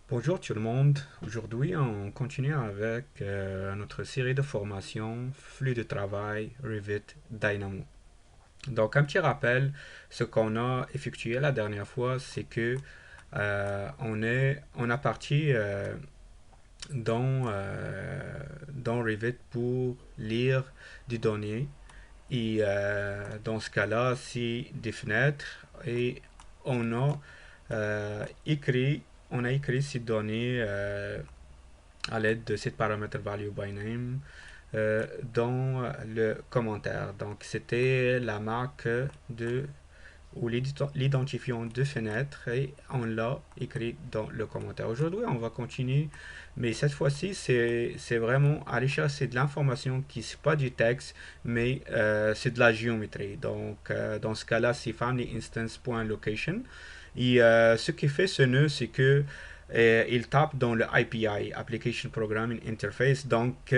Bonjour tout le monde. Aujourd'hui, on continue avec notre série de formations Flux de travail Revit Dynamo. Donc, un petit rappel, ce qu'on a effectué la dernière fois, c'est que on a parti dans Revit pour lire des données. Et dans ce cas-là, c'est des fenêtres et on a écrit ces données à l'aide de ce paramètre value by name dans le commentaire. Donc, c'était la marque de ou l'identifiant de fenêtre et on l'a écrit dans le commentaire. Aujourd'hui, on va continuer, mais cette fois-ci, c'est vraiment aller chercher de l'information qui n'est pas du texte, mais c'est de la géométrie. Donc, dans ce cas-là, c'est familyInstance.location. Et ce qui fait ce nœud, c'est que il tape dans le API, Application Programming Interface. Donc,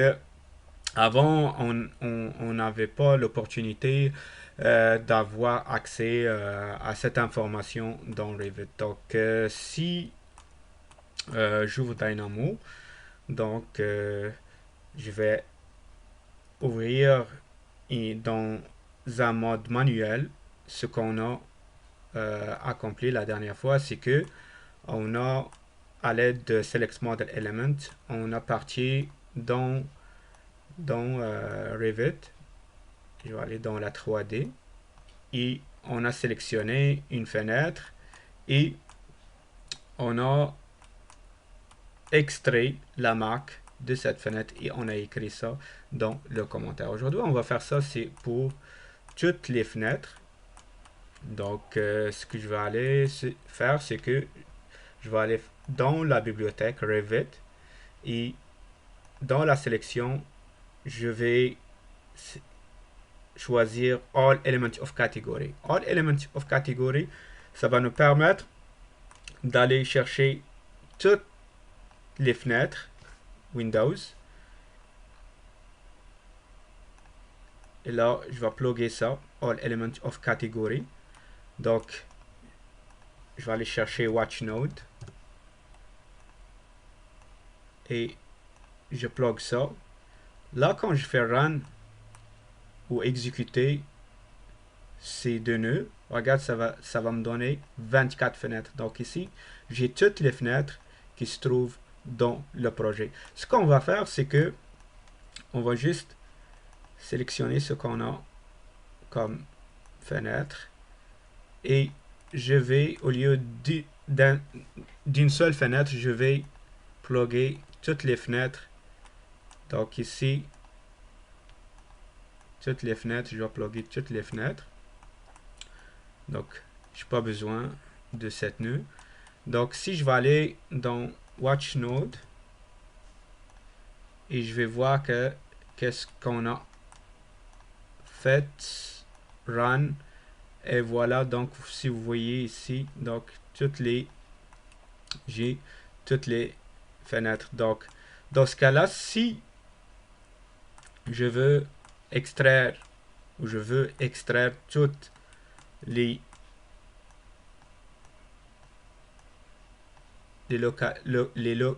avant, on n'avait pas l'opportunité d'avoir accès à cette information dans Revit. Donc, si j'ouvre Dynamo, donc je vais ouvrir dans un mode manuel ce qu'on a accompli la dernière fois, c'est que on a à l'aide de Select Model Element, on a parti dans Revit. Je vais aller dans la 3D et on a sélectionné une fenêtre et on a extrait la marque de cette fenêtre et on a écrit ça dans le commentaire. Aujourd'hui, on va faire ça, c'est pour toutes les fenêtres. Donc, ce que je vais aller faire, c'est que je vais aller dans la bibliothèque Revit et dans la sélection, je vais choisir All Elements of Category. All Elements of Category, ça va nous permettre d'aller chercher toutes les fenêtres Windows. Et là, je vais plugger ça, All Elements of Category. Donc, je vais aller chercher Watch Node. Et je plug ça. Là, quand je fais Run ou exécuter ces deux nœuds, regarde, ça va me donner 24 fenêtres. Donc ici, j'ai toutes les fenêtres qui se trouvent dans le projet. Ce qu'on va faire, c'est que on va juste sélectionner ce qu'on a comme fenêtre et je vais, au lieu d'une seule fenêtre, je vais plugger toutes les fenêtres. Donc ici, toutes les fenêtres, je vais plugger toutes les fenêtres. Donc, je n'ai pas besoin de cette nœud. Donc, si je vais aller dans Watch Node et je vais voir que qu'est-ce qu'on a fait, Run, et voilà. Donc, si vous voyez ici, donc j'ai toutes les fenêtres. Donc, dans ce cas-là, si je veux extraire ou je veux extraire toutes les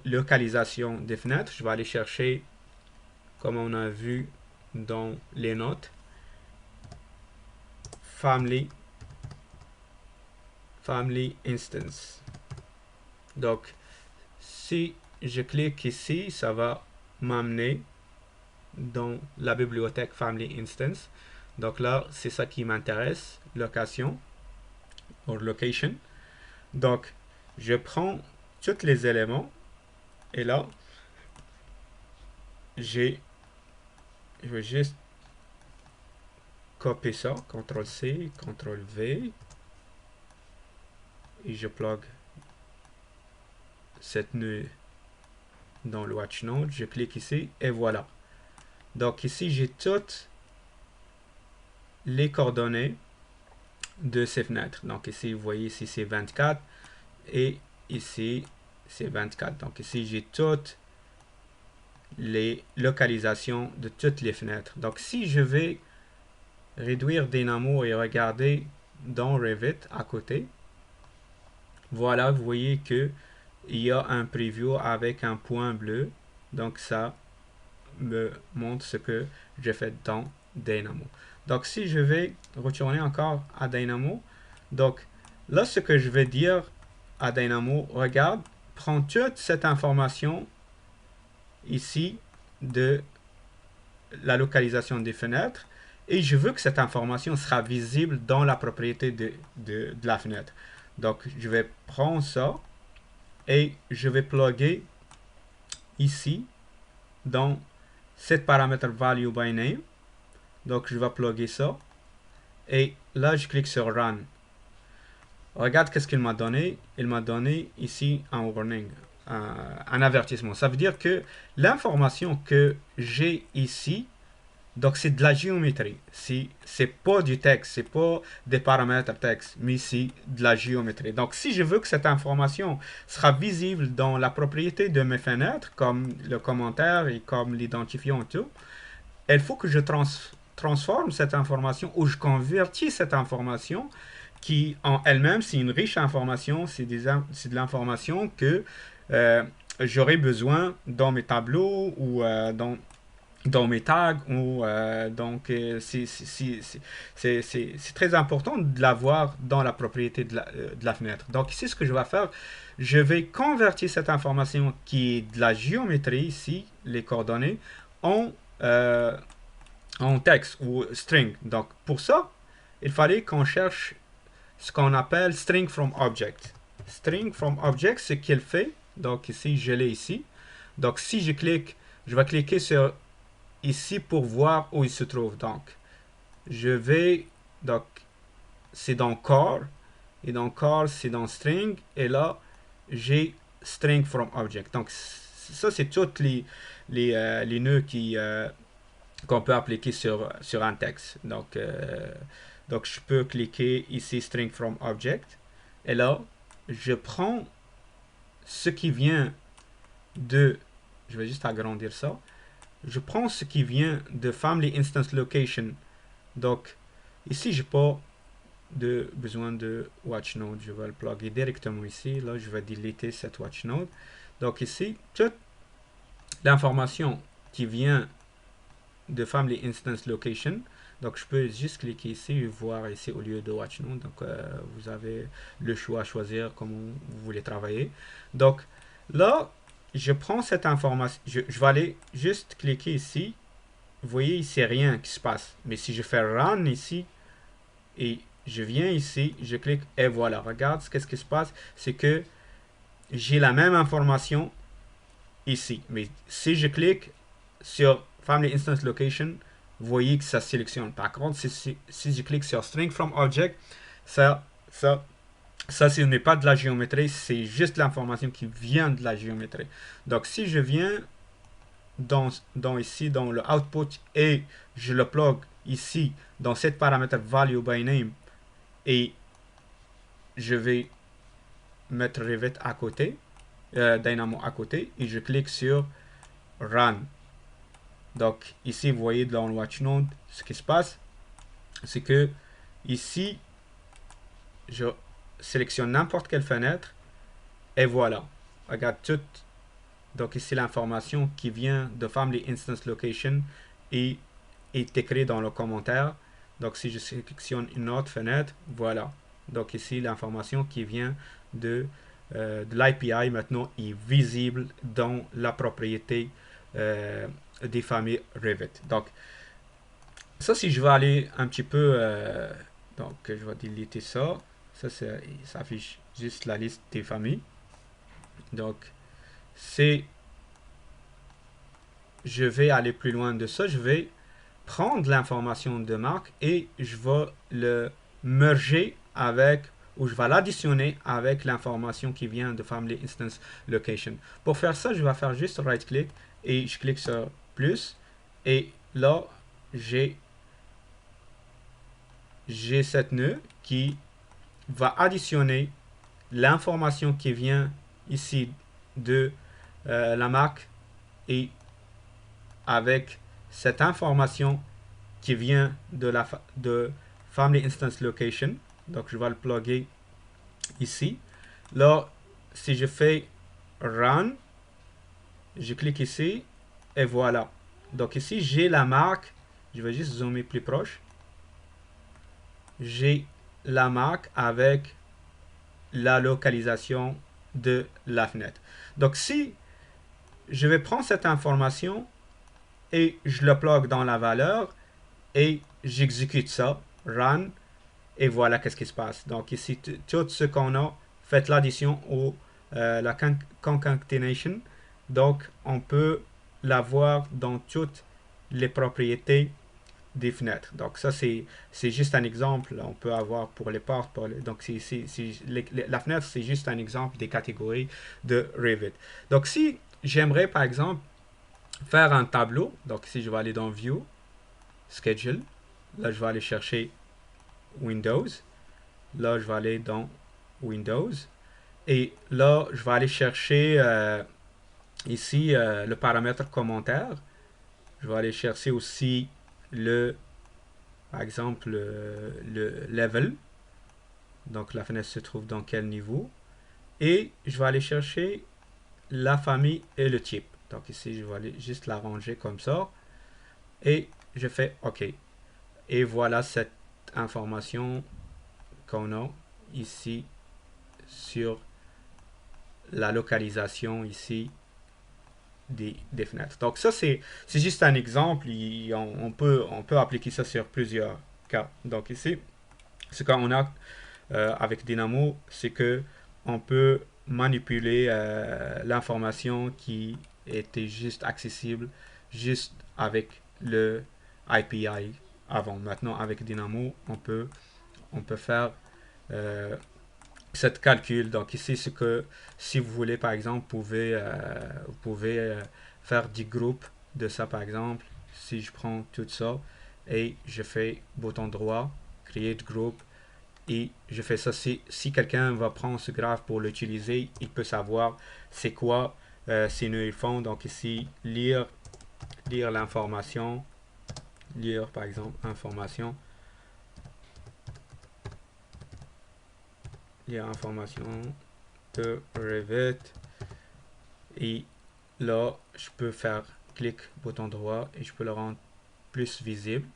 localisations des fenêtres, je vais aller chercher, comme on a vu dans les notes, family instance. Donc, si je clique ici, ça va m'amener dans la bibliothèque family instance. Donc là, c'est ça qui m'intéresse, location ou location. Donc, je prends tous les éléments et là, je vais juste copier ça, CTRL-C, CTRL-V, et je plug cette nœud dans le Watch Node, je clique ici et voilà. Donc ici, j'ai toutes les coordonnées de ces fenêtres. Donc ici, vous voyez, ici c'est 24 et ici c'est 24. Donc ici, j'ai toutes les localisations de toutes les fenêtres. Donc si je vais réduire Dynamo et regarder dans Revit à côté, voilà, vous voyez que il y a un preview avec un point bleu. Donc ça me montre ce que j'ai fait dans Dynamo. Donc si je vais retourner encore à Dynamo, donc là ce que je vais dire à Dynamo, regarde, prends toute cette information ici de la localisation des fenêtres et je veux que cette information sera visible dans la propriété de la fenêtre. Donc je vais prendre ça et je vais plugger ici dans cet paramètre value by name. Donc je vais plugger ça et là je clique sur run. Regarde qu'est-ce qu'il m'a donné. Il m'a donné ici un warning, un avertissement. Ça veut dire que l'information que j'ai ici, donc c'est de la géométrie. C'est pas du texte, c'est pas des paramètres texte, mais c'est de la géométrie. Donc si je veux que cette information sera visible dans la propriété de mes fenêtres, comme le commentaire et comme l'identifiant et tout, il faut que je transforme cette information ou je convertis cette information qui en elle-même, c'est une riche information, c'est de l'information que j'aurai besoin dans mes tableaux ou dans mes tags. Donc, c'est très important de l'avoir dans la propriété de la fenêtre. Donc, ici, ce que je vais faire, je vais convertir cette information qui est de la géométrie, ici, les coordonnées, en texte ou string. Donc, pour ça, il fallait qu'on cherche ce qu'on appelle string from object. String from object, ce qu'il fait. Donc, ici, je l'ai ici. Donc, si je clique, je vais cliquer sur ici pour voir où il se trouve. Donc, je vais, donc, c'est dans core. Et dans core, c'est dans string. Et là, j'ai string from object. Donc, ça, c'est toutes les nœuds qu'on peut appliquer sur un texte. Donc, je peux cliquer ici string from object. Et là, je prends ce qui vient de... Je vais juste agrandir ça. Je prends ce qui vient de family instance location. Donc, ici, je n'ai pas besoin de watch node. Je vais le plugger directement ici. Là, je vais deleter cette watch node. Donc, ici, toute l'information qui vient de family instance location. Donc, je peux juste cliquer ici et voir ici au lieu de watch node. Donc, vous avez le choix à choisir comment vous voulez travailler. Donc, là, je prends cette information. Je vais aller juste cliquer ici. Vous voyez, ici, rien qui se passe. Mais si je fais run ici et je viens ici, je clique et voilà. Regarde, qu'est-ce qui se passe. C'est que j'ai la même information ici. Mais si je clique sur Family Instance Location, vous voyez que ça sélectionne. Par contre, si je clique sur String from Object, ça ce n'est pas de la géométrie, c'est juste l'information qui vient de la géométrie. Donc, si je viens ici, dans le output, et je le plug ici, dans cette paramètre value by name, et je vais mettre Revit à côté, Dynamo à côté, et je clique sur Run. Donc ici, vous voyez dans le watch node, ce qui se passe, c'est que ici, je sélectionne n'importe quelle fenêtre et voilà. Regarde tout. Donc ici, l'information qui vient de Family Instance Location est écrite dans le commentaire. Donc si je sélectionne une autre fenêtre, voilà. Donc ici, l'information qui vient de l'API maintenant est visible dans la propriété des familles Revit. Donc, ça, si je vais aller un petit peu, donc je vais deleter ça. Ça affiche juste la liste des familles. Donc, je vais aller plus loin de ça. Je vais prendre l'information de marque et je vais le merger avec, ou je vais l'additionner avec l'information qui vient de Family Instance Location. Pour faire ça, je vais faire juste right-click et je clique sur plus. Et là, j'ai cette nœud qui va additionner l'information qui vient ici de la marque et avec cette information qui vient de Family Instance Location. Donc, je vais le plugger ici. Là, si je fais Run, je clique ici et voilà. Donc ici, j'ai la marque, je vais juste zoomer plus proche. J'ai la marque avec la localisation de la fenêtre. Donc si je vais prendre cette information et je le plug dans la valeur et j'exécute ça, run, et voilà qu'est-ce qui se passe. Donc ici, tout ce qu'on a, fait l'addition ou la concatenation. Donc on peut l'avoir dans toutes les propriétés des fenêtres. Donc ça c'est juste un exemple. On peut avoir pour les portes. Donc la fenêtre c'est juste un exemple des catégories de Revit. Donc si j'aimerais par exemple faire un tableau, donc ici je vais aller dans View, Schedule. Là je vais aller chercher Windows. Là je vais aller dans Windows. Et là je vais aller chercher ici le paramètre commentaire. Je vais aller chercher aussi par exemple, le level. Donc la fenêtre se trouve dans quel niveau. Et je vais aller chercher la famille et le type. Donc ici, je vais aller juste l'arranger comme ça. Et je fais OK. Et voilà cette information qu'on a ici sur la localisation ici des fenêtres. Donc ça, c'est juste un exemple. On peut appliquer ça sur plusieurs cas. Donc ici, ce qu'on a avec Dynamo, c'est que on peut manipuler l'information qui était juste accessible juste avec le API avant. Maintenant, avec Dynamo, on peut faire cette calcul. Donc ici, c'est que si vous voulez, par exemple, vous pouvez faire des groupes de ça, par exemple. Si je prends tout ça et je fais bouton droit, create group, et je fais ça. Si quelqu'un va prendre ce graphe pour l'utiliser, il peut savoir c'est quoi ces nœuds font. Donc ici, lire l'information, lire par exemple information, lire information de Revit. Et là, je peux faire clic, bouton droit, et je peux le rendre plus visible.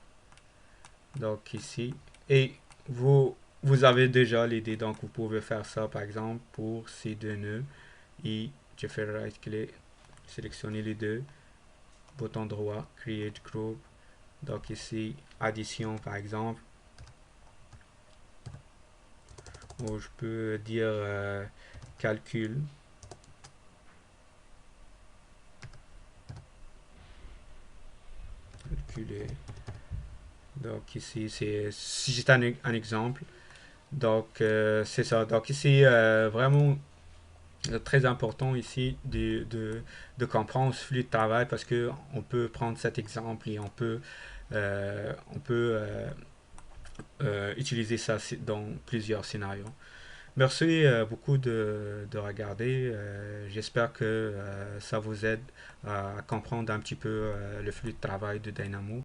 Donc ici, et vous avez déjà l'idée, donc vous pouvez faire ça par exemple pour ces deux nœuds. Et je fais right click, sélectionner les deux, bouton droit, create group. Donc ici, addition par exemple, ou je peux dire calcul. Calculer. Donc ici, c'est juste un exemple. Donc c'est ça. Donc ici, vraiment très important ici de comprendre ce flux de travail parce que on peut prendre cet exemple et on peut utiliser ça dans plusieurs scénarios. Merci beaucoup de regarder. J'espère que ça vous aide à comprendre un petit peu le flux de travail de Dynamo.